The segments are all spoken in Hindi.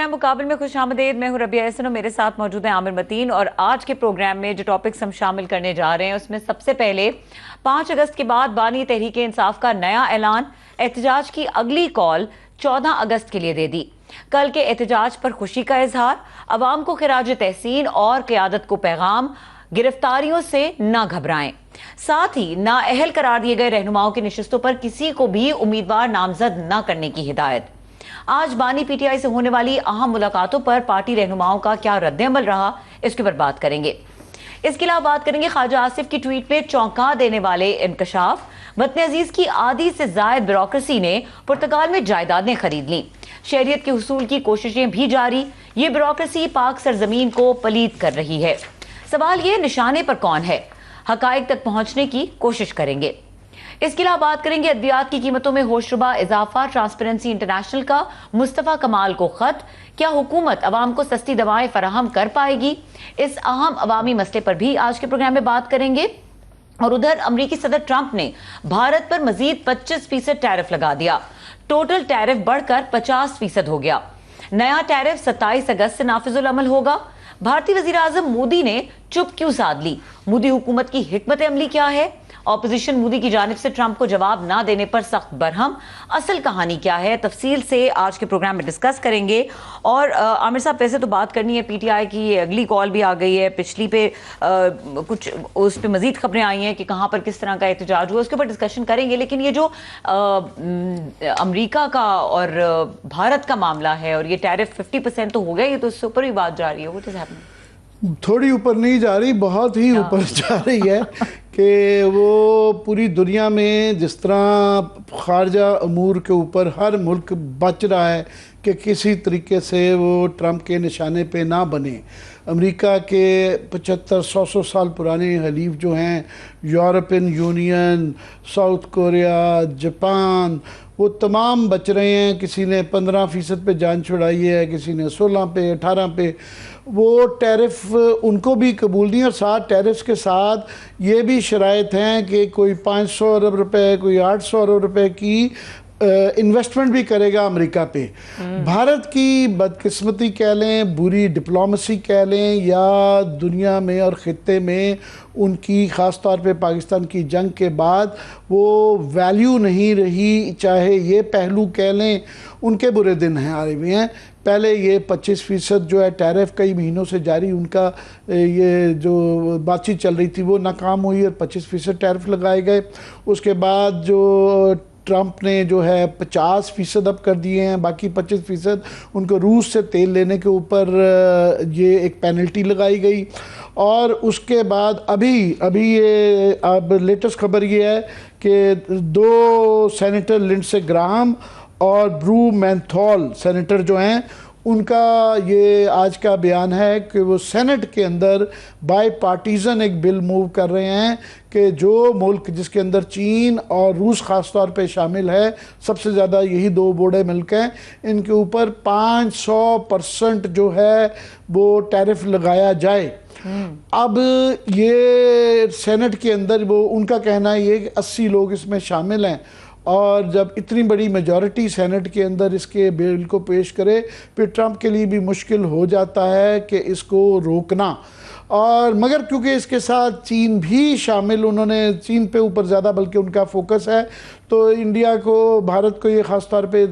प्रोग्राम मुकाबले में खुशामदीद। मैं हूं रबिया एहसन और मेरे साथ मौजूद है आमिर मतीन। और आज के प्रोग्राम में जो टॉपिक्स हम शामिल करने जा रहे हैं उसमें सबसे पहले 5 अगस्त के बाद बानी तहरीक इंसाफ का नया ऐलान, एहतजाज की अगली कॉल 14 अगस्त के लिए दे दी। कल के एहतजाज पर खुशी का इजहार, अवाम को खिराज तहसीन और क़यादत को पैगाम, गिरफ्तारियों से न घबराएं। साथ ही नाअहल करार दिए गए रहनुमाओं की नशिस्तों पर किसी को भी उम्मीदवार नामजद न करने की हिदायत। आज बानी पीटीआई से होने वाली अहम मुलाकातों पर पार्टी रहनुमाओं का क्या रद्द-ए-अमल रहा, इसके ऊपर बात करेंगे। इसके अलावा बात करेंगे ख्वाजा आसिफ की ट्वीट पे चौंका देने वाले इंकशाफ, वतन अजीज की आधी से जायद ब्यूरोक्रेसी ने पुर्तगाल में जायदादें खरीद ली, शहरियत के हुसूल की कोशिशें भी जारी, ये ब्यूरोक्रेसी पाक सरजमीन को पलीद कर रही है। सवाल ये, निशाने पर कौन है? हकाइक तक पहुंचने की कोशिश करेंगे। इसके अलावा बात करेंगे अद्वियात की कीमतों में होशरुबा इजाफा, ट्रांसपेरेंसी इंटरनेशनल का मुस्तफा कमाल को खत, क्या हुकूमत अवाम को सस्ती दवाएं फराहम कर पाएगी? इस अहम अवामी मसले पर भी आज के प्रोग्राम में बात करेंगे। और उधर अमरीकी सदर ट्रंप ने भारत पर मजीद 25% टैरिफ लगा दिया, टोटल टैरिफ बढ़कर 50% हो गया। नया टैरिफ 27 अगस्त से नाफिजुल अमल होगा। भारतीय वजीर आजम मोदी ने चुप क्यों साध ली? मोदी हुकूमत की हिकमत अमली क्या है? ऑपोजिशन मोदी की जानिब से ट्रंप को जवाब ना देने पर सख्त बरहम, असल कहानी क्या है? तफसील से आज के प्रोग्राम में डिस्कस करेंगे। और आमिर साहब, वैसे तो बात करनी है पीटीआई की, अगली कॉल भी आ गई है, पिछली पे कुछ उस पर मजीद खबरें आई हैं कि कहाँ पर किस तरह का एहतजाज हुआ, उसके ऊपर डिस्कशन करेंगे। लेकिन ये जो अमरीका का और भारत का मामला है और ये टैरिफ 50% तो हो गया, ये तो उससे ऊपर भी बात जा रही है। What is happening? थोड़ी ऊपर नहीं जा रही, बहुत ही ऊपर जा रही है कि वो पूरी दुनिया में जिस तरह खारजा अमूर के ऊपर हर मुल्क बच रहा है कि किसी तरीके से वो ट्रंप के निशाने पे ना बने। अमेरिका के 75-100 साल पुराने हलीफ जो हैं, European union, south Korea, Japan, वो तमाम बच रहे हैं। किसी ने 15% पे जान छुड़ाई है, किसी ने 16 पे, 18 पे। वो टैरिफ उनको भी कबूल नहीं, और साथ टैरिफ के साथ ये भी शराइत हैं कि कोई 500 अरब रुपए, कोई 800 अरब रुपए की इन्वेस्टमेंट भी करेगा अमेरिका पे। भारत की बदकिस्मती कह लें, बुरी डिप्लोमेसी कह लें, या दुनिया में और ख़ित्ते में उनकी ख़ास तौर पे पाकिस्तान की जंग के बाद वो वैल्यू नहीं रही, चाहे ये पहलू कह लें। उनके बुरे दिन हैं, आ रहे हुए हैं। पहले ये 25% जो है टैरिफ कई महीनों से जारी, उनका ये जो बातचीत चल रही थी वो नाकाम हुई और 25% टैरिफ लगाए गए। उसके बाद जो ट्रंप ने जो है 50% अब कर दिए हैं, बाकी 25% उनको रूस से तेल लेने के ऊपर ये एक पेनल्टी लगाई गई। और उसके बाद अभी ये अब लेटेस्ट खबर ये है कि 2 सेनेटर लिंडसे ग्राहम और ब्रू मैंथॉल सेनेटर जो हैं, उनका ये आज का बयान है कि वो सेनेट के अंदर बाई पार्टीजन एक बिल मूव कर रहे हैं कि जो मुल्क जिसके अंदर चीन और रूस ख़ास तौर पे शामिल है, सबसे ज़्यादा यही 2 बड़े मुल्क हैं, इनके ऊपर 500% जो है वो टैरिफ लगाया जाए। अब ये सेनेट के अंदर वो उनका कहना है ये कि 80 लोग इसमें शामिल हैं, और जब इतनी बड़ी मेजॉरिटी सेनेट के अंदर इसके बिल को पेश करे, फिर ट्रंप के लिए भी मुश्किल हो जाता है कि इसको रोकना। और मगर क्योंकि इसके साथ चीन भी शामिल, उन्होंने चीन पे ऊपर ज़्यादा बल्कि उनका फोकस है, तो इंडिया को, भारत को ये ख़ास तौर पे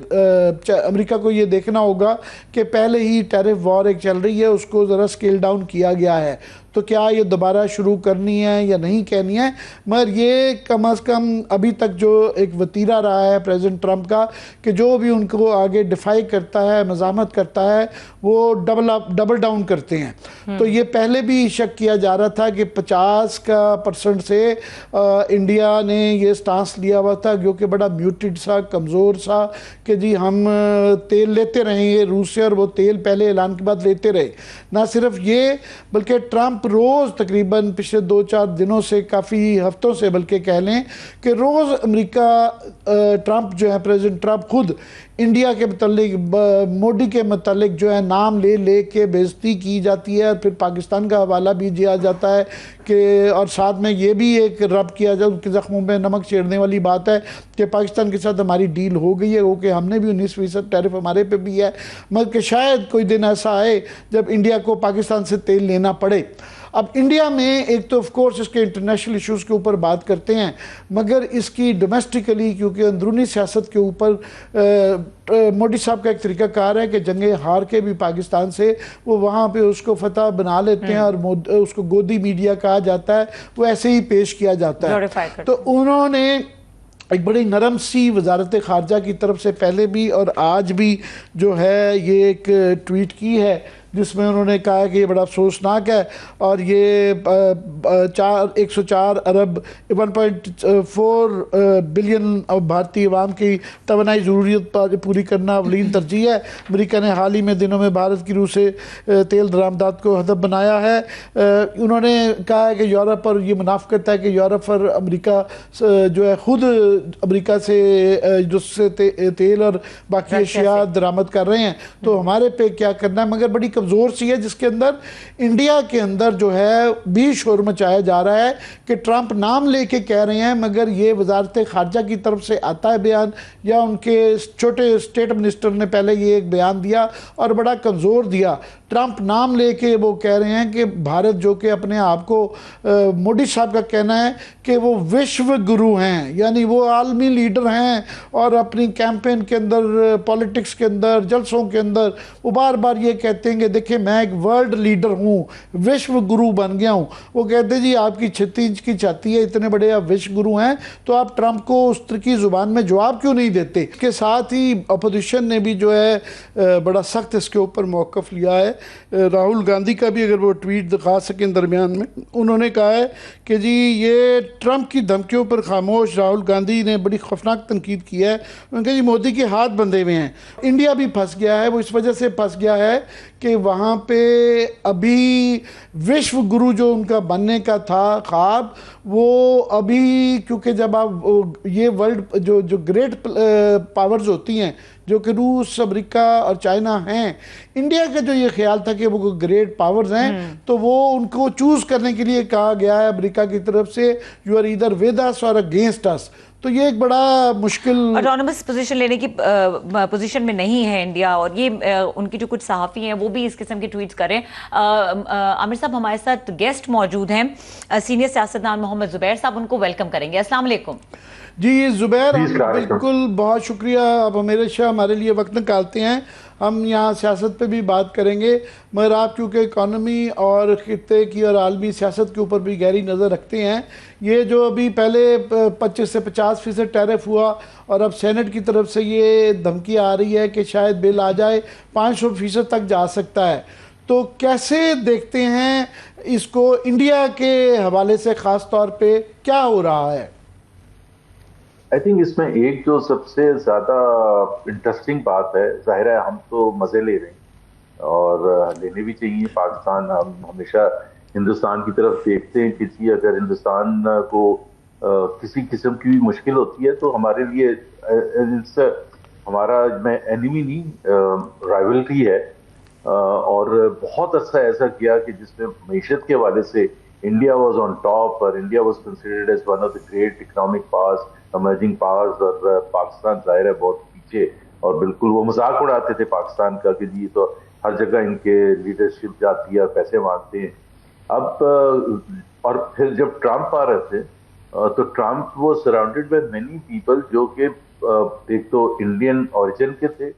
अमेरिका को ये देखना होगा कि पहले ही टैरिफ वॉर एक चल रही है, उसको ज़रा स्केल डाउन किया गया है, तो क्या ये दोबारा शुरू करनी है या नहीं करनी है। मगर ये कम अज़ कम अभी तक जो एक वतीरा रहा है प्रेसिडेंट ट्रंप का कि जो भी उनको आगे डिफाई करता है, मज़ामत करता है, वो डबल डाउन करते हैं। तो ये पहले भी शक किया जा रहा था कि 50% से इंडिया ने ये स्टांस लिया हुआ था, जो कि बड़ा म्यूटेड सा, कमज़ोर सा, कि जी हम तेल लेते रहेंगे रूस से, और वो तेल पहले ऐलान के बाद लेते रहे। ना सिर्फ ये, बल्कि ट्रंप रोज़ तकरीबन पिछले 2-4 दिनों से, काफ़ी हफ्तों से बल्कि कह लें कि रोज़ अमेरिका ट्रंप जो है, प्रेसिडेंट ट्रंप खुद इंडिया के मतलब मोदी के मतलब जो है नाम ले ले के बेइज्जती की जाती है, और फिर पाकिस्तान का हवाला भी दिया जाता है कि, और साथ में ये भी एक रब किया जाए, उनके ज़ख्मों में नमक छेड़ने वाली बात है कि पाकिस्तान के साथ हमारी डील हो गई है, वो कि हमने भी 19% टैरिफ हमारे पे भी है, मगर कि शायद कोई दिन ऐसा आए जब इंडिया को पाकिस्तान से तेल लेना पड़े। अब इंडिया में एक तो ऑफ कोर्स इसके इंटरनेशनल इश्यूज़ के ऊपर बात करते हैं, मगर इसकी डोमेस्टिकली, क्योंकि अंदरूनी सियासत के ऊपर मोदी साहब का एक तरीकाकार है कि जंगे हार के भी पाकिस्तान से वो वहाँ पे उसको फतह बना लेते हैं, और उसको गोदी मीडिया कहा जाता है, वो ऐसे ही पेश किया जाता है। तो उन्होंने एक बड़ी नरम सी वजारत ख़ारजा की तरफ से पहले भी और आज भी जो है ये एक ट्वीट की है, जिसमें उन्होंने कहा कि ये बड़ा अफसोसनाक है, और ये 104 अरब 1.4 बिलियन भारतीय अवाम की तवानाई ज़रूरियत पूरी करना अवलीन तरजीह है। अमेरिका ने हाल ही में दिनों में भारत की रूह से तेल दरामदात को हदफ बनाया है। उन्होंने कहा है कि यूरोप पर ये मुनाफकत है कि यूरोप और अमेरिका जो है ख़ुद अमेरिका से जिससे तेल और बाकी अशिया दरामद कर रहे हैं, तो हमारे पे क्या करना है। मगर बड़ी कमज़ोर सी है, जिसके अंदर इंडिया के अंदर जो है भी शोर मचाया जा रहा है कि ट्रंप नाम लेके कह रहे हैं, मगर ये वजारत खारजा की तरफ से आता है बयान, या उनके छोटे स्टेट मिनिस्टर ने पहले ये एक बयान दिया और बड़ा कमज़ोर दिया। ट्रंप नाम लेके वो कह रहे हैं कि भारत जो कि अपने आप को मोदी साहब का कहना है कि वो विश्व गुरु हैं, यानी वो आलमी लीडर हैं, और अपनी कैंपेन के अंदर, पॉलिटिक्स के अंदर, जलसों के अंदर वो बार बार ये कहते हैं कि देखिए मैं एक वर्ल्ड लीडर हूँ, विश्व गुरु बन गया हूँ। वो कहते जी आपकी 36 इंच की छाती है, इतने बड़े आप विश्व गुरु हैं, तो आप ट्रंप को उस तरह की ज़ुबान में जवाब क्यों नहीं देते। इसके साथ ही अपोजिशन ने भी जो है बड़ा सख्त इसके ऊपर मौक़िफ़ लिया है। राहुल गांधी का भी अगर वो ट्वीट दिखा सकें दरमियान में, उन्होंने कहा है कि जी ये ट्रंप की धमकियों पर खामोश। राहुल गांधी ने बड़ी खौफनाक तनकीद की है। उन्होंने कहा जी मोदी के हाथ बंधे हुए हैं, इंडिया भी फंस गया है। वो इस वजह से फंस गया है कि वहाँ पे अभी विश्व गुरु जो उनका बनने का था ख्वाब, वो अभी, क्योंकि जब आप ये वर्ल्ड जो ग्रेट पावर्स होती हैं, जो कि रूस, अमेरिका और चाइना हैं, इंडिया का जो ये ख्याल था कि वो ग्रेट पावर्स हैं, तो वो उनको चूज़ करने के लिए कहा गया है अमेरिका की तरफ से, you are either with us or against अस। तो ये एक बड़ा मुश्किल ऑटोनमस पोजीशन लेने की पोजीशन में नहीं है इंडिया, और ये उनकी जो कुछ सहाफ़ी हैं वो भी इस किस्म के ट्वीट्स कर रहे हैं। आमिर साहब हमारे साथ गेस्ट मौजूद हैं, सीनियर सियासतदान मोहम्मद ज़ुबैर साहब, उनको वेलकम करेंगे। अस्सलाम वालेकुम जी ज़ुबैर, बिल्कुल बहुत शुक्रिया, आप हमेशा हमारे लिए वक्त निकालते हैं। हम यहाँ सियासत पे भी बात करेंगे, मगर आप चूँकि इकॉनमी और ख़ित्ते की और आलमी सियासत के ऊपर भी गहरी नज़र रखते हैं, ये जो अभी पहले 25 से 50% टैरिफ हुआ, और अब सेनेट की तरफ से ये धमकी आ रही है कि शायद बिल आ जाए 500% तक जा सकता है, तो कैसे देखते हैं इसको इंडिया के हवाले से, ख़ास तौर पे क्या हो रहा है? आई थिंक इसमें एक जो सबसे ज़्यादा इंटरेस्टिंग बात है, जाहिर है हम तो मज़े ले रहे हैं और लेने भी चाहिए। पाकिस्तान, हम हमेशा हिंदुस्तान की तरफ देखते हैं कि जी अगर हिंदुस्तान को किसी किस्म की भी मुश्किल होती है तो हमारे लिए हमारा एनिमी नहीं, राइवलरी है। और बहुत अच्छा ऐसा किया कि जिसमें मईशत के हवाले से इंडिया वाज ऑन टॉप, और India was considered as one of the great economic powers, emerging powers, और पाकिस्तान जाहिर है बहुत पीछे। और बिल्कुल वो मजाक उड़ाते थे पाकिस्तान का कि जी तो हर जगह इनके लीडरशिप जाती है और पैसे मांगते हैं। अब और फिर जब ट्रंप आ रहे थे तो ट्रंप वो सराउंडेड बाय मेनी पीपल जो कि एक तो इंडियन ओरिजिन के थे।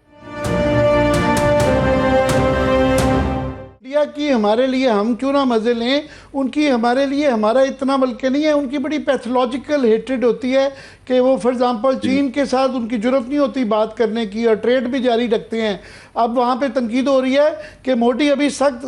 इंडिया की हमारे लिए हम क्यों ना मज़े लें, उनकी हमारे लिए हमारा इतना बल्कि नहीं है। उनकी बड़ी पैथोलॉजिकल हेट्रेड होती है कि वो फॉर एग्जांपल चीन के साथ उनकी ज़रूरत नहीं होती बात करने की, और ट्रेड भी जारी रखते हैं। अब वहाँ पे तनकीद हो रही है कि मोदी अभी सख्त,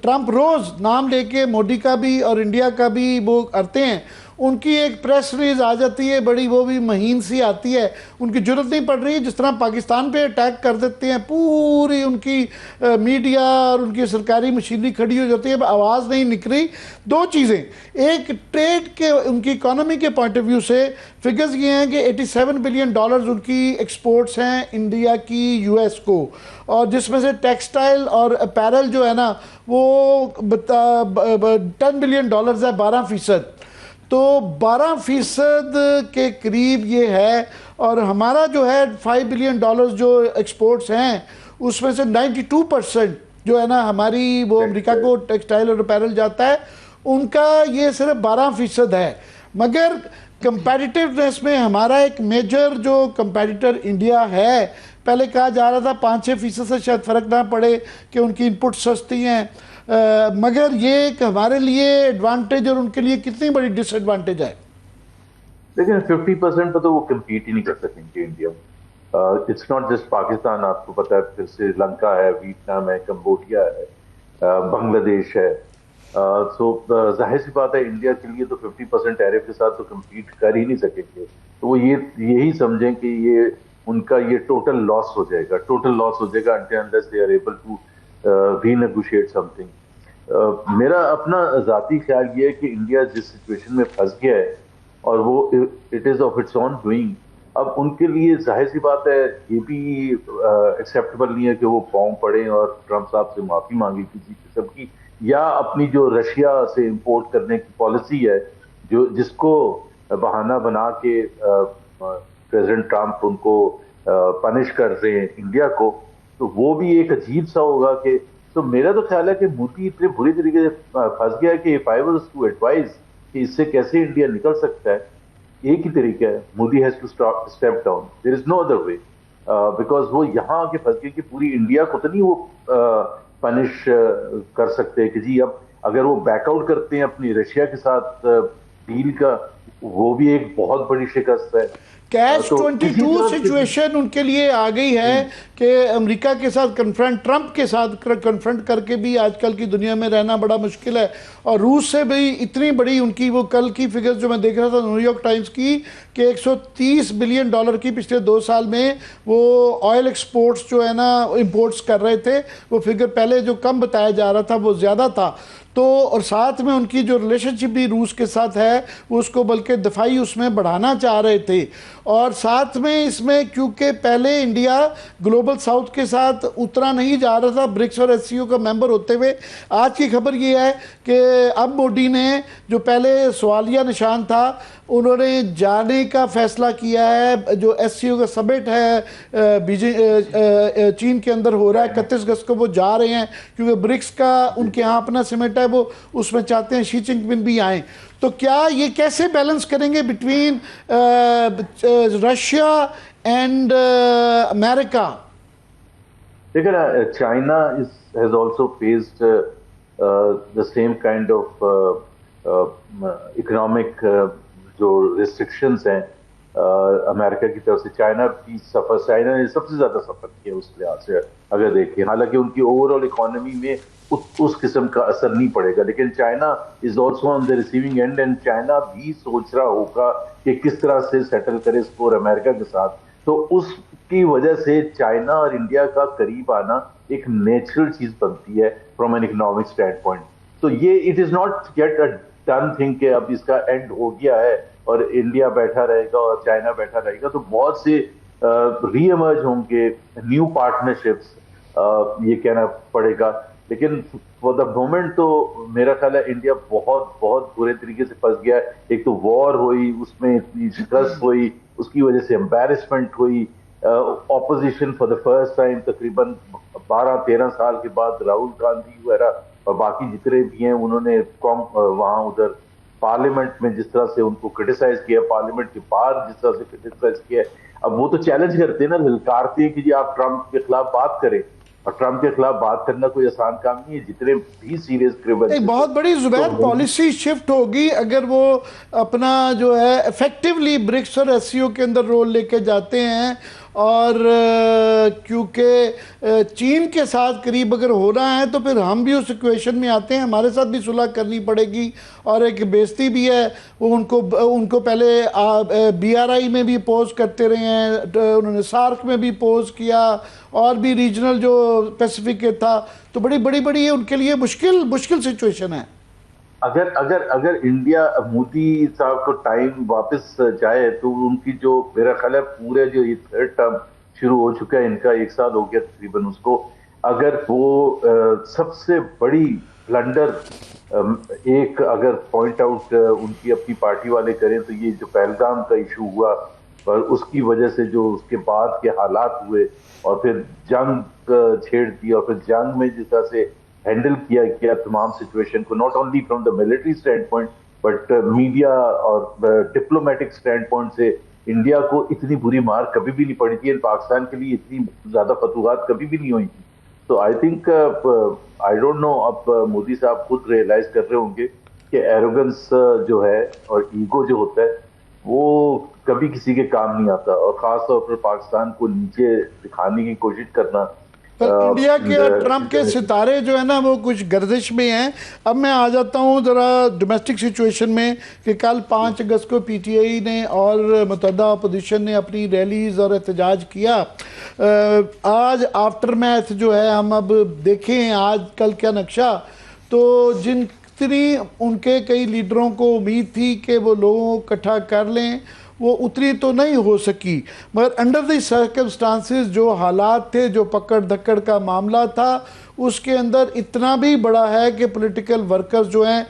ट्रंप रोज़ नाम लेके मोदी का भी और इंडिया का भी वो करते हैं। उनकी एक प्रेस रिलीज आ जाती है बड़ी, वो भी महीन सी आती है, उनकी जरूरत नहीं पड़ रही है, जिस तरह पाकिस्तान पे अटैक कर देते हैं पूरी उनकी मीडिया और उनकी सरकारी मशीनरी खड़ी हो जाती है, आवाज़ नहीं निकल रही। दो चीज़ें, एक ट्रेड के उनकी इकोनॉमी के पॉइंट ऑफ व्यू से फिगर्स ये हैं कि 87 बिलियन डॉलर्स उनकी एक्सपोर्ट्स हैं इंडिया की यूएस को, और जिसमें से टेक्सटाइल और अपैरल जो है ना वो 10 बिलियन डॉलर्स है, 12%। तो 12% के करीब ये है, और हमारा जो है 5 बिलियन डॉलर्स जो एक्सपोर्ट्स हैं उसमें से 92% जो है ना हमारी वो अमेरिका को टेक्सटाइल और अपैरल जाता है, उनका ये सिर्फ 12% है। मगर कंपैटिटिवनेस में हमारा एक मेजर जो कंपैटिटर इंडिया है, पहले कहा जा रहा था 5-6% से शायद फ़र्क ना पड़े कि उनकी इनपुट सस्ती हैं, मगर ये एक हमारे लिए एडवांटेज और उनके लिए कितनी बड़ी डिसएडवांटेज है। लेकिन 50% पर तो वो कम्पीट ही नहीं कर सकेंगे India. It's not just Pakistan, आपको पता है, फिर श्रीलंका है, वियतनाम है, कंबोडिया है, बांग्लादेश है। सो जाहिर सी बात है इंडिया के लिए तो 50% टैरिफ के साथ तो कम्पीट कर ही नहीं सकेंगे। तो वो यही समझें कि ये उनका ये टोटल लॉस हो जाएगा, until unless they are able to renegotiate something। मेरा अपना ज़ाती ख्याल ये है कि इंडिया जिस सिचुएशन में फंस गया है और वो it is of its on doing, अब उनके लिए जाहिर सी बात है ये भी एक्सेप्टेबल नहीं है कि वो पाँव पड़े और ट्रम्प साहब से माफ़ी मांगे किसी किस्म की, या अपनी जो रशिया से इंपोर्ट करने की पॉलिसी है जो जिसको बहाना बना के प्रेसिडेंट ट्रम्प उनको पनिश कर रहे हैं इंडिया को, तो वो भी एक अजीब सा होगा कि, तो मेरा तो ख्याल है कि मोदी इतने बुरी तरीके से फंस गया है कि if I was to advise कि इससे कैसे इंडिया निकल सकता है, एक ही तरीका है, Modi has to step down, there is no other way, because वो यहाँ आके फंस गए कि पूरी इंडिया को तो नहीं वो पनिश कर सकते कि जी अब अगर वो बैकआउट करते हैं अपनी रशिया के साथ डील का, वो भी एक बहुत बड़ी शिकस्त है। कैच 22 सिचुएशन उनके लिए आ गई है कि अमेरिका के साथ कन्फ्रंट, ट्रंप के साथ कन्फ्रंट करके भी आजकल की दुनिया में रहना बड़ा मुश्किल है, और रूस से भी इतनी बड़ी उनकी वो कल की फिगर्स जो मैं देख रहा था न्यूयॉर्क टाइम्स की कि 130 बिलियन डॉलर की पिछले 2 साल में वो ऑयल एक्सपोर्ट्स जो है ना इंपोर्ट्स कर रहे थे, वो फिगर पहले जो कम बताया जा रहा था वो ज़्यादा था। तो और साथ में उनकी जो रिलेशनशिप भी रूस के साथ है वो उसको बल्कि दफाई उसमें बढ़ाना चाह रहे थे, और साथ में इसमें क्योंकि पहले इंडिया ग्लोबल साउथ के साथ उतना नहीं जा रहा था ब्रिक्स और एससीओ का मेंबर होते हुए, आज की खबर ये है कि अब मोदी ने जो पहले सवालिया निशान था उन्होंने जाने का फैसला किया है। जो एससीओ का समिट है बीजिंग चीन के अंदर हो रहा है, 31 अगस्त को वो जा रहे हैं क्योंकि ब्रिक्स का उनके यहाँ अपना समिट है, वो उसमें चाहते हैं शी जिनपिंग भी आए। तो क्या ये कैसे बैलेंस करेंगे बिटवीन रशिया एंड अमेरिका? देखिए ना, China has also faced the same kind of economic जो रिस्ट्रिक्शंस हैं अमेरिका की तरफ से। चाइना ने सबसे ज्यादा सफर किया उस लिहाज से अगर देखें, हालांकि उनकी ओवरऑल इकोनॉमी में उस किस्म का असर नहीं पड़ेगा, लेकिन China is also on the receiving end, and China भी सोच रहा होगा कि किस तरह से सेटल करे स्कोर अमेरिका के साथ। तो उसकी वजह से चाइना और इंडिया का करीब आना एक नेचुरल चीज बनती है from an economic stand point. तो ये it is not get a done thing कि अब इसका एंड हो गया है और इंडिया बैठा रहेगा और चाइना बैठा रहेगा। तो बहुत से री इमर्ज होंगे न्यू पार्टनरशिप्स, ये कहना पड़ेगा। लेकिन फॉर द मोमेंट तो मेरा ख्याल है इंडिया बहुत बहुत बुरे तरीके से फंस गया है। एक तो वॉर हुई, उसमें इतनी शिकस्त हुई, उसकी वजह से एम्बेरसमेंट हुई, opposition for the first time तकरीबन 12-13 साल के बाद राहुल गांधी वगैरह और बाकी जितने भी हैं उन्होंने वहाँ उधर पार्लियामेंट में जिस तरह से उनको क्रिटिसाइज किया, पार्लियामेंट के बाहर जिस तरह से क्रिटिसाइज किया, अब वो तो चैलेंज करते हैं ना, ललकारते हैं कि जी आप ट्रंप के खिलाफ बात करें, और ट्रंप के खिलाफ बात करना कोई आसान काम नहीं है। जितने भी सीरियस क्रिमिनल, एक बहुत बड़ी जुबैर पॉलिसी शिफ्ट होगी अगर वो अपना जो है इफेक्टिवली ब्रिक्स और एससीओ के अंदर रोल लेके जाते हैं और क्योंकि चीन के साथ करीब अगर हो रहा है तो फिर हम भी उस सिचुएशन में आते हैं, हमारे साथ भी सुलह करनी पड़ेगी। और एक बेइज्जती भी है, वो उनको पहले BRI में भी पोज करते रहे हैं, तो उन्होंने सार्क में भी पोज किया, और भी रीजनल जो पैसिफिक के था, तो बड़ी बड़ी बड़ी उनके लिए मुश्किल सिचुएशन है। अगर अगर अगर इंडिया मोदी साहब को टाइम वापस जाए तो उनकी जो, मेरा ख्याल है पूरे जो ये थर्ड टर्म शुरू हो चुका है इनका, 1 साल हो गया तकरीबन उसको, अगर वो सबसे बड़ी ब्लंडर एक अगर पॉइंट आउट उनकी अपनी पार्टी वाले करें तो ये जो पहलगाम का इशू हुआ और उसकी वजह से जो उसके बाद के हालात हुए, और फिर जंग छेड़ दी, और फिर जंग में जिस तरह से हैंडल किया तमाम सिचुएशन को, not only from the military stand point but media और डिप्लोमेटिक स्टैंड पॉइंट से, इंडिया को इतनी बुरी मार कभी भी नहीं पड़ी थी, पाकिस्तान के लिए इतनी ज्यादा फतूहात कभी भी नहीं हुई थी। तो I think I don't know, अब मोदी साहब खुद रियलाइज कर रहे होंगे कि एरोगेंस जो है और ईगो जो होता है वो कभी किसी के काम नहीं आता, और खास तौर पर पाकिस्तान को नीचे दिखाने की कोशिश करना। पर इंडिया के और ट्रंप के सितारे जो है ना वो कुछ गर्दिश में हैं। अब मैं आ जाता हूँ ज़रा डोमेस्टिक सिचुएशन में, कि कल 5 अगस्त को PTI ने और मुतहदा अपोजिशन ने अपनी रैलीज और एहतजाज किया। आज आफ्टर मैथ जो है, हम अब देखें आज कल क्या नक्शा, तो जितनी उनके कई लीडरों को उम्मीद थी कि वो लोगों को इकट्ठा कर लें, वो उतनी तो नहीं हो सकी। मगर अंडर द सर्कमस्टांसेस जो हालात थे, जो पकड़ धक्कड़ का मामला था, उसके अंदर इतना भी बड़ा है कि पॉलिटिकल वर्कर्स जो हैं,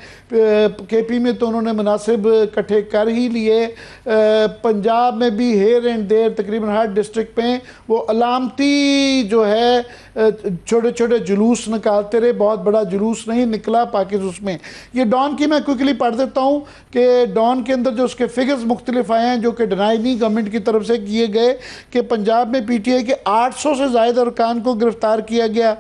KP में तो उन्होंने मुनासिब इकट्ठे कर ही लिए, पंजाब में भी हेयर एंड देयर तकरीबन हर डिस्ट्रिक्ट में वो अलामती जो है छोटे छोटे जुलूस निकालते रहे। बहुत बड़ा जुलूस नहीं निकला पाकिस्तान उसमें। ये डॉन की मैं क्विकली पढ़ देता हूँ कि डॉन के अंदर जो उसके फिगर्स मुख्तलिफ आए हैं, जो कि डिनाई नहीं गवर्नमेंट की तरफ से किए गए, कि पंजाब में PTI के 800 से ज़ायद अरकान को गिरफ्तार किया गया,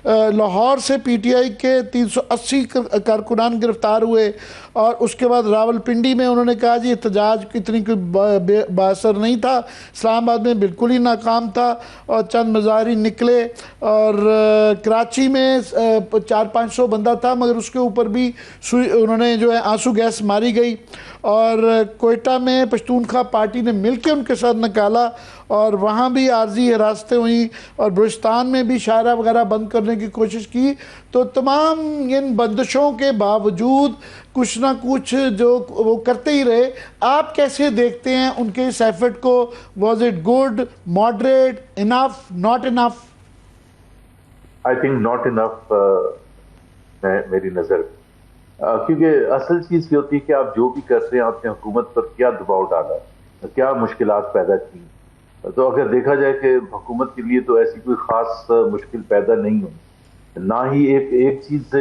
लाहौर से PTI के 380 कारकुनान गिरफ्तार हुए, और उसके बाद रावलपिंडी में उन्होंने कहा जी एहतजाज इतनी कोई बासर नहीं था, इस्लामाबाद में बिल्कुल ही नाकाम था और चंद मज़ाहिर निकले, और कराची में 400-500 बंदा था मगर उसके ऊपर भी उन्होंने जो है आंसू गैस मारी गई, और कोयटा में पश्तूनखा पार्टी ने मिलकर उनके साथ निकाला और वहाँ भी आर्जी हिरासतें हुई, और बलूचिस्तान में भी शायरा वगैरह बंद करने की कोशिश की। तो तमाम इन बंदिशों के बावजूद कुछ ना कुछ जो वो करते ही रहे। आप कैसे देखते हैं उनके इस एफर्ट को? Was it good, moderate, enough, not enough? I think not enough मेरी नज़र, क्योंकि असल चीज़ ये होती है कि आप जो भी कर रहे हैं, आपने हुकूमत पर क्या दबाव डाला, क्या मुश्किलात पैदा की। तो अगर देखा जाए कि हुकूमत के लिए तो ऐसी कोई ख़ास मुश्किल पैदा नहीं हुई, ना ही एक चीज़,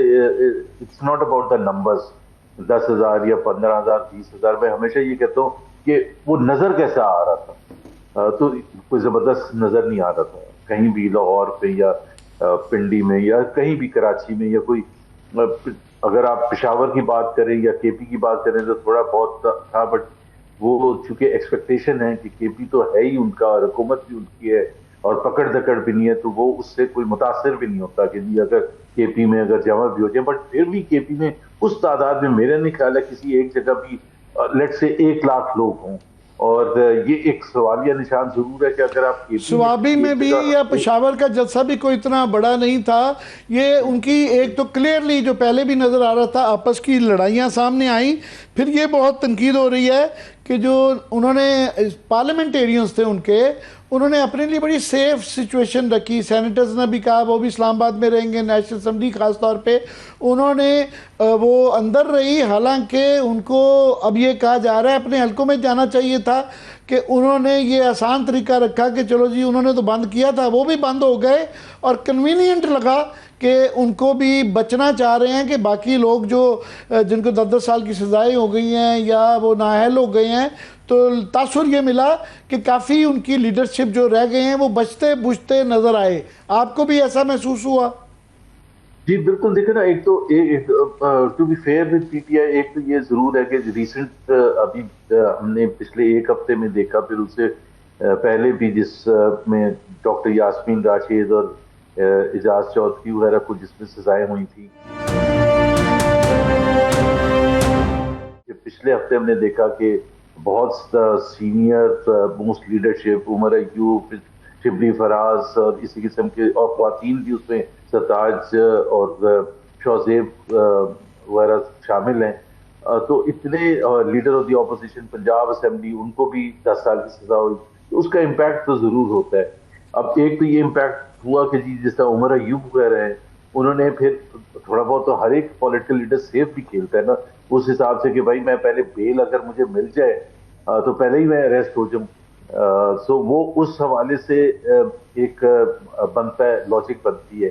it's not about the numbers, 10,000 या 15,000, 20,000। मैं हमेशा ये कहता हूँ कि वो नज़र कैसा आ रहा था, तो कोई ज़बरदस्त नज़र नहीं आ रहा था कहीं भी, लाहौर पे या पिंडी में या कहीं भी, कराची में, या कोई, अगर आप पेशावर की बात करें या KP की बात करें तो थोड़ा बहुत था, बट वो चूंकि एक्सपेक्टेशन है कि KP तो है ही उनका और हुकूमत भी उनकी है और पकड़ दकड़ भी नहीं है, तो वो उससे कोई मुतासिर भी नहीं होता कि जी अगर KP में अगर जमा भी हो जाए। बट फिर भी KP में उस तादाद में मेरा नहीं ख्याल है किसी एक जगह भी लेट से 1 लाख लोग हों, और ये एक सवालिया निशान जरूर है कि अगर आप स्वाबी में भी या पेशावर का जलसा भी कोई इतना बड़ा नहीं था। ये उनकी एक तो क्लियरली जो पहले भी नज़र आ रहा था आपस की लड़ाइयाँ सामने आई। फिर ये बहुत तनकीद हो रही है कि जो उन्होंने पार्लियामेंटेरियंस थे उन्होंने अपने लिए बड़ी सेफ सिचुएशन रखी। सेनेटर्स ने भी कहा वो भी इस्लामाबाद में रहेंगे, नेशनल असम्बली ख़ास तौर पे उन्होंने वो अंदर रही। हालांकि उनको अब ये कहा जा रहा है अपने हलकों में जाना चाहिए था, कि उन्होंने ये आसान तरीका रखा कि चलो जी उन्होंने तो बंद किया था, वो भी बंद हो गए, और कन्वीनियंट लगा कि उनको भी बचना चाह रहे हैं कि बाकी लोग जो जिनको 10-10 साल की सजाएं हो गई हैं या वो नाअहल हो गए हैं, तो तासुर ये मिला कि काफ़ी उनकी लीडरशिप जो रह गए हैं वो बचते बुझते नज़र आए। आपको भी ऐसा महसूस हुआ? जी बिल्कुल। देखिए ना, एक तो to be fair with PTI, एक तो ये जरूर है कि रिसेंट अभी हमने पिछले 1 हफ्ते में देखा, फिर उससे पहले भी जिसमें डॉक्टर यास्मीन राशिद और एजाज चौधरी वगैरह को जिसमें सजाएं हुई थी। पिछले हफ्ते हमने देखा कि बहुत senior most leadership, Umar Ayub, Shibli Faraz और इसी किस्म के और ख्वातीन भी उसमें सरताज और शौजेब वगैरह शामिल हैं। तो इतने leader of the opposition Punjab assembly, उनको भी 10 साल की सजा हुई, तो उसका इम्पैक्ट तो जरूर होता है। अब एक तो ये इम्पैक्ट हुआ कि जी जिस तरह उमर अयूब वगैरह हैं, उन्होंने फिर थोड़ा बहुत तो हर एक पॉलिटिकल लीडर सेफ भी खेलता है ना, उस हिसाब से कि भाई मैं पहले बेल अगर मुझे मिल जाए तो पहले ही मैं अरेस्ट हो जाऊं। सो वो उस हवाले से एक बनता है, लॉजिक बनती है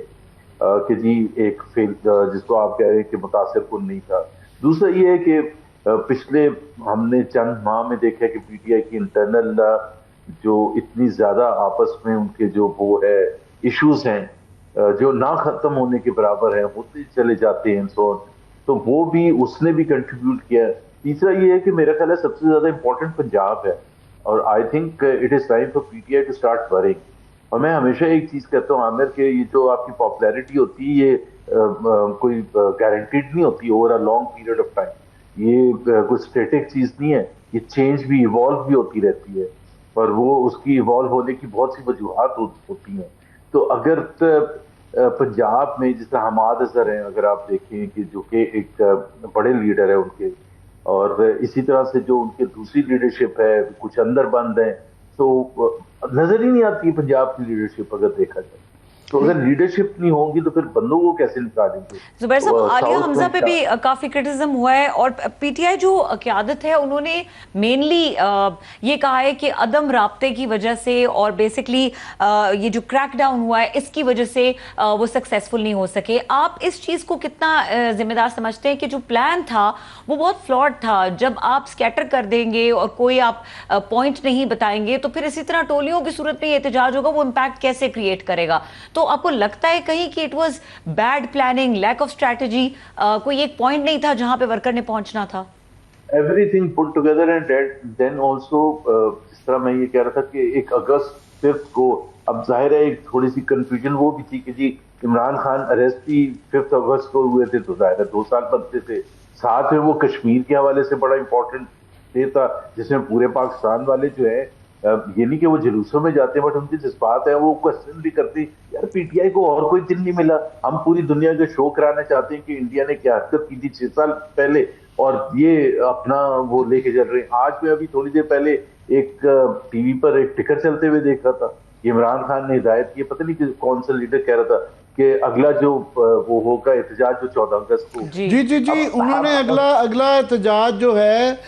कि जी एक फेल जिसको आप कह रहे हैं कि मुतासिर कुन नहीं था। दूसरा ये है कि पिछले हमने चंद माह में देखा कि पीटीआई की इंटरनल जो इतनी ज्यादा आपस में उनके जो वो है इश्यूज हैं जो ना खत्म होने के बराबर है, होते चले जाते हैं, तो वो भी उसने भी कंट्रीब्यूट किया। तीसरा ये है कि मेरा ख्याल है सबसे ज्यादा इंपॉर्टेंट पंजाब है, और I think it is time for PTI to start worrying. और मैं हमेशा एक चीज कहता हूँ आमिर के, ये जो आपकी पॉपुलैरिटी होती है ये कोई गारंटीड नहीं होती over a long period of time. ये कोई स्टैटिक चीज नहीं है, ये चेंज भी, इवॉल्व भी होती रहती है, और वो उसकी इवॉल्व होने की बहुत सी वजूहत होती हैं। तो अगर पंजाब में जिस तरह हमाद अजहर हैं, अगर आप देखें कि जो कि एक बड़े लीडर है उनके, और इसी तरह से जो उनके दूसरी लीडरशिप है, कुछ अंदर बंद है, तो नजर ही नहीं आती पंजाब की लीडरशिप अगर देखा जाए। तो अगर लीडरशिप नहीं होगी तो फिर बंदों को कैसे निकालेंगे? जुबैर साहब, आलिया हमजा पे भी काफी क्रिटिसिज्म हुआ है, और पीटीआई जो क़यादत है उन्होंने मेनली ये कहा है कि अदम राब्ते की वजह से और बेसिकली ये जो क्रैकडाउन हुआ है इसकी वजह से वो सक्सेसफुल नहीं हो सके। आप इस चीज को कितना जिम्मेदार समझते हैं कि जो प्लान था वो बहुत फ्लॉड था? जब आप स्कैटर कर देंगे और कोई आप पॉइंट नहीं बताएंगे तो फिर इसी तरह टोलियों की सूरत में एहतजाज होगा, वो इम्पैक्ट कैसे क्रिएट करेगा? तो आपको लगता है कहीं कि it was bad planning, lack of strategy, कोई एक पॉइंट नहीं था जहां पे वर्कर ने पहुंचना था? Everything put together and then also जिस तरह मैं ये कह रहा था कि 1 अगस्त 5 को, अब जाहिर है एक थोड़ी सी कंफ्यूजन वो भी थी कि जी इमरान खान अरेस्ट भी 5 अगस्त को हुए थे, तो जाहिर है 2 साल बनते थे। साथ में वो कश्मीर के हवाले से बड़ा इंपॉर्टेंट डे था जिसमें पूरे पाकिस्तान वाले जो है, ये नहीं कि वो जुलूसों में जाते हैं, बट उनके जज्बात है वो क्वेश्चन भी करती, यार पीटीआई को और कोई दिन नहीं मिला, हम पूरी दुनिया को शो कराना चाहते हैं कि इंडिया ने क्या हरकत की थी 6 साल पहले, और ये अपना वो लेके चल रहे हैं। आज मैं अभी थोड़ी देर पहले एक टीवी पर एक टिकर चलते हुए देख रहा था, इमरान खान ने हिदायत की, पता नहीं कि कौन सा लीडर कह रहा था कि अगला जो वो होगा एहतजाज जो 14 अगस्त को। जी उन्होंने अगला एहतजाज जो है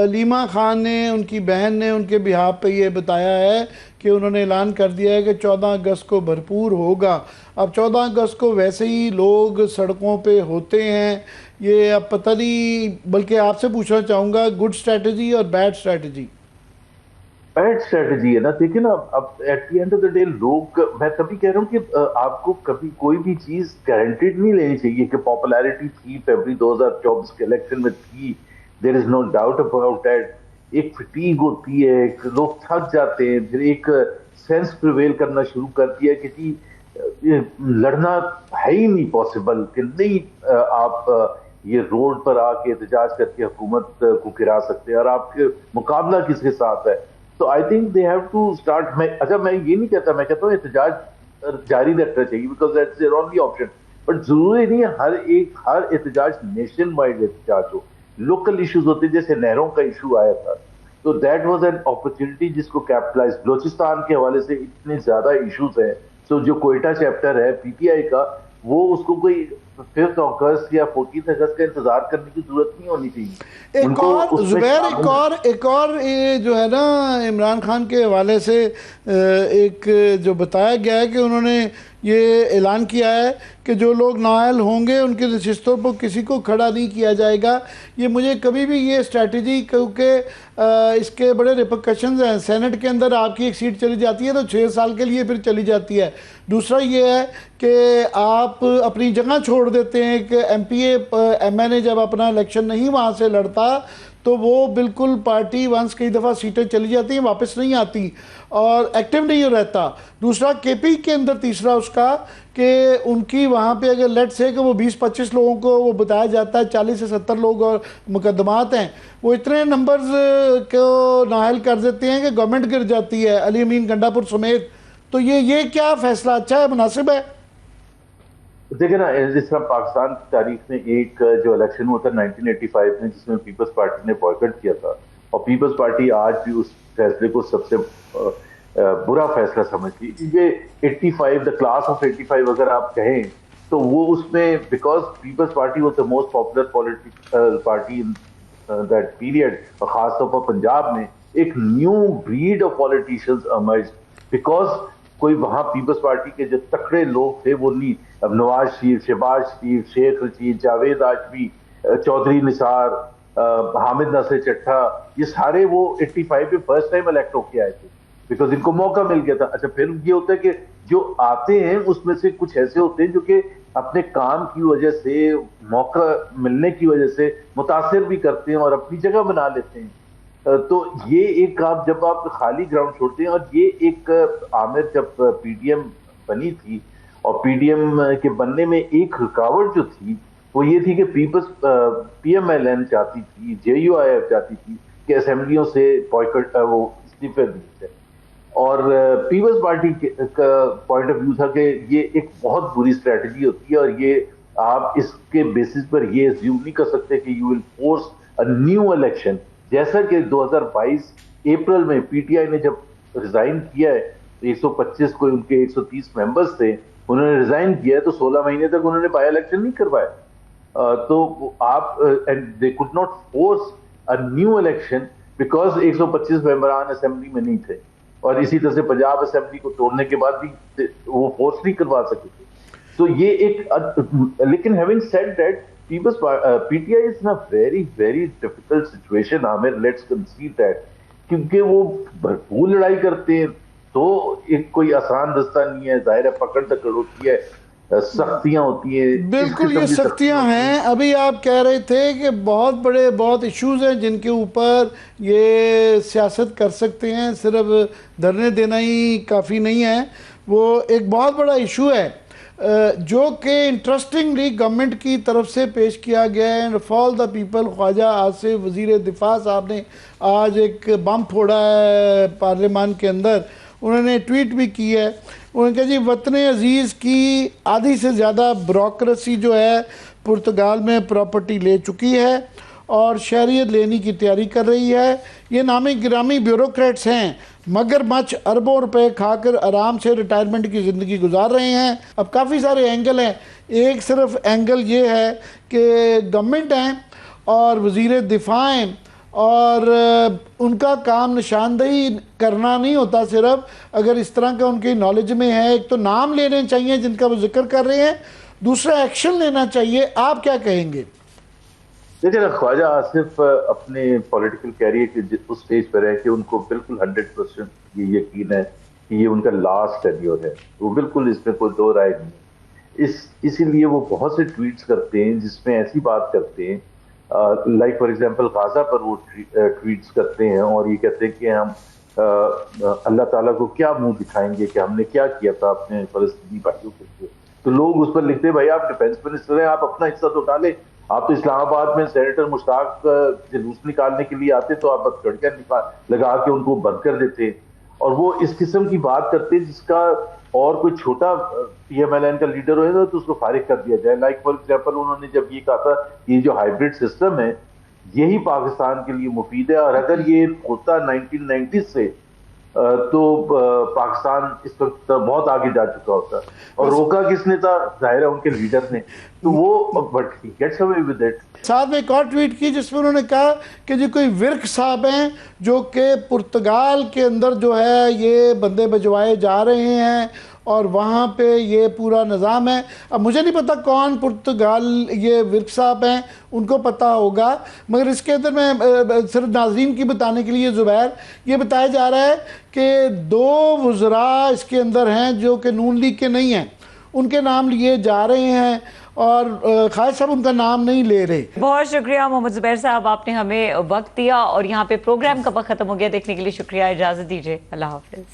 लीमा खान ने, उनकी बहन ने उनके बिहाफ पे ये बताया है कि उन्होंने ऐलान कर दिया है कि 14 अगस्त को भरपूर होगा। अब 14 अगस्त को वैसे ही लोग सड़कों पे होते हैं, ये अब पता नहीं, बल्कि आपसे पूछना चाहूँगा गुड स्ट्रैटेजी और बैड स्ट्रैटेजी? बैड स्ट्रेटजी है ना, देखिए ना, अब at the end of the day लोग, मैं तभी कह रहा हूँ कि आपको कभी कोई भी चीज गारंटीड नहीं लेनी चाहिए कि पॉपुलैरिटी थी फरवरी 2024 के इलेक्शन में थी, there is no doubt about that. एक फटीग होती है, लोग थक जाते हैं, फिर एक सेंस प्रिवेल करना शुरू कर दिया कि जी लड़ना है ही नहीं पॉसिबल, कि नहीं आप ये रोड पर आके एहतजाज करके हुकूमत को गिरा सकते हैं, और आपके मुकाबला किसके साथ है। तो I think they have to start. मैं ये नहीं कहता, मैं कहता हूँ एहतजाज जारी रखना चाहिए because that's their only option, but जरूरी नहीं है हर एहतजाज नेशन वाइड एहतजाज हो। लोकल इश्यूज होते हैं, जैसे नहरों का इशू आया था, तो दैट वाज एन अपॉर्चुनिटी जिसको कैपिटलाइज। बलोचिस्तान के हवाले से इतने ज्यादा इश्यूज हैं, तो जो कोयटा चैप्टर है पीटीआई का, वो उसको कोई 5 अगस्त या 14 अगस्त का इंतजार करने की जरूरत नहीं होनी चाहिए। एक और जुबैर, एक और ये जो है ना, इमरान खान के हवाले से एक जो बताया गया है कि उन्होंने ये ऐलान किया है कि जो लोग नाअहल होंगे उनकी नशिस्तों पर किसी को खड़ा नहीं किया जाएगा। ये मुझे कभी भी ये स्ट्रैटेजी, क्योंकि इसके बड़े रिपरकशंस हैं। सेनेट के अंदर आपकी एक सीट चली जाती है तो 6 साल के लिए फिर चली जाती है। दूसरा ये है कि आप अपनी जगह छोड़ छोड़ देते हैं कि MPA जब अपना इलेक्शन नहीं वहाँ से लड़ता तो वो बिल्कुल पार्टी वंस कई दफ़ा सीटें चली जाती हैं, वापस नहीं आती और एक्टिव नहीं रहता। दूसरा KP के अंदर तीसरा उसका कि उनकी वहाँ पे अगर लेट से कि वो 20-25 लोगों को वो बताया जाता है 40 से 70 लोग और मुकदमात हैं, वो इतने नंबर्स को नाहल कर देते हैं कि गवर्नमेंट गिर जाती है, अली अमीन गंडापुर समेत। तो ये क्या फैसला अच्छा है, मुनासिब है? देखिए ना, जिस तरह पाकिस्तान की तारीख में एक जो इलेक्शन हुआ था 1985 में, जिसमें पीपल्स पार्टी ने बॉयकॉट किया था, और पीपल्स पार्टी आज भी उस फैसले को सबसे बुरा फैसला समझती है। ये 85, द क्लास ऑफ 85 अगर आप कहें तो वो उसमें, because Peoples Party was the most popular political party in that period, और खासतौर पर पंजाब में एक new breed of politicians emerge, because कोई वहां पीपल्स पार्टी के जो तकड़े लोग थे वो नहीं, अब नवाज शरीफ, शहबाज शरीफ, शेख रशीद, जावेद आजमी, चौधरी निसार, हामिद नासिर चट्टा, ये सारे वो 85 में फर्स्ट टाइम इलेक्ट होके आए थे बिकॉज इनको मौका मिल गया था। अच्छा, फिर ये होता है कि जो आते हैं उसमें से कुछ ऐसे होते हैं जो कि अपने काम की वजह से, मौका मिलने की वजह से मुतासिर भी करते हैं और अपनी जगह बना लेते हैं। तो ये एक, आप जब आप खाली ग्राउंड छोड़ते हैं, और ये एक आमिर जब PDM बनी थी, और PDM के बनने में एक रुकावट जो थी वो ये थी कि पीपल्स PMLN चाहती थी, JUIF चाहती थी कि असेंबलियों से बॉयकॉट वो इस्तीफे दिए थे, और पीपल्स पार्टी का पॉइंट ऑफ व्यू था कि ये एक बहुत बुरी स्ट्रेटजी होती है, और ये आप इसके बेसिस पर ये अज्यूम नहीं कर सकते कि you will force a new election. जैसा कि 2022 अप्रैल में PTI ने जब रिजाइन किया है, 125 को उनके 130 मेंबर्स थे, उन्होंने रिजाइन किया है, तो 16 महीने तक उन्होंने बाय इलेक्शन नहीं करवाया। तो आप, and they could not force a new election because 125 मेंबरान असेंबली में नहीं थे, और इसी तरह से पंजाब असेंबली को तोड़ने के बाद भी वो फोर्स नहीं करवा सके थे। तो ये एक, लेकिन having said that, PTI is in a very very difficult situation, Aamir, let's concede that, क्योंकि वो भरपूर लड़ाई करते हैं, तो एक कोई आसान रास्ता नहीं है, जाहिर है पकड़ तकड़ होती है, सख्तियां होती हैं, बिल्कुल ये सख्तियां हैं। अभी आप कह रहे थे कि बहुत इश्यूज हैं जिनके ऊपर ये सियासत कर सकते हैं, सिर्फ धरने देना ही काफ़ी नहीं है। वो एक बहुत बड़ा इशू है जो कि इंटरेस्टिंगली गवर्नमेंट की तरफ से पेश किया गया है। Fall the people, Khawaja Asif वज़ीर दिफा साहब ने आज एक बम फोड़ा है पार्लियामान के अंदर, उन्होंने ट्वीट भी की है। उन्होंने कहा जी, वतन अजीज़ की आधी से ज़्यादा ब्यूरोक्रेसी जो है पुर्तगाल में प्रॉपर्टी ले चुकी है और शहरियत लेने की तैयारी कर रही है। ये नामी गिरामी ब्यूरोक्रेट्स हैं, मगरमच्छ अरबों रुपए खाकर आराम से रिटायरमेंट की ज़िंदगी गुजार रहे हैं। अब काफ़ी सारे एंगल हैं, एक सिर्फ एंगल ये है कि गवर्नमेंट हैं और वज़ीर दिफा हैं, और उनका काम निशानदेही करना नहीं होता सिर्फ, अगर इस तरह का उनकी नॉलेज में है। एक तो नाम लेने चाहिए जिनका वो जिक्र कर रहे हैं, दूसरा एक्शन लेना चाहिए। आप क्या कहेंगे? देखिए ना, ख्वाजा आसिफ अपने पॉलिटिकल कैरियर के उस स्टेज पर है कि उनको बिल्कुल 100% ये यकीन है कि ये उनका लास्ट टेन्योर है, वो बिल्कुल इसमें कोई दो राय नहीं। इसीलिए वो बहुत से ट्वीट्स करते हैं जिसमें ऐसी बात करते हैं, लाइक फॉर एग्जांपल गाजा पर वो ट्वीट्स करते हैं और ये कहते हैं कि हम अल्लाह ताला को क्या मुंह दिखाएंगे कि हमने क्या किया था अपने फलस्तीनी भाइयों के लिए। तो लोग उस पर लिखते हैं, भाई आप डिफेंस मिनिस्टर हैं, आप अपना हिस्सा तो डालें। आप तो इस्लामाबाद में सेनेटर मुश्ताक जुलूस निकालने के लिए आते तो आप लड़कियां लगा के उनको बंद कर देते, और वो इस किस्म की बात करते हैं जिसका और कोई छोटा PMLN का लीडर होगा तो उसको फारिग कर दिया जाए। लाइक फॉर एग्जांपल, उन्होंने जब ये कहा था ये जो हाइब्रिड सिस्टम है यही पाकिस्तान के लिए मुफीद है, और अगर ये होता 1990 से तो पाकिस्तान इस वक्त बहुत आगे जा चुका होता, और रोका किसने था? जाहिर है उनके लीडर ने। तो वो but he gets away with it. साथ में एक और ट्वीट की जिसमें उन्होंने कहा कि जो कोई विर्क साहब हैं जो कि पुर्तगाल के अंदर जो है ये बंदे भिजवाए जा रहे हैं और वहाँ पे ये पूरा निज़ाम है। अब मुझे नहीं पता कौन पुर्तगाल ये विर्क साहब हैं, उनको पता होगा, मगर इसके अंदर मैं सिर्फ नाज़रीन की बताने के लिए ज़ुबैर, ये बताया जा रहा है कि 2 वज़रा इसके अंदर हैं जो कि नून लीग के नहीं हैं। उनके नाम लिए जा रहे हैं और खालिद साहब उनका नाम नहीं ले रहे। बहुत शुक्रिया मोहम्मद जुबैर साहब, आपने हमें वक्त दिया और यहाँ पे प्रोग्राम कब खत्म हो गया देखने के लिए शुक्रिया। इजाजत दीजिए, अल्लाह हाफिज।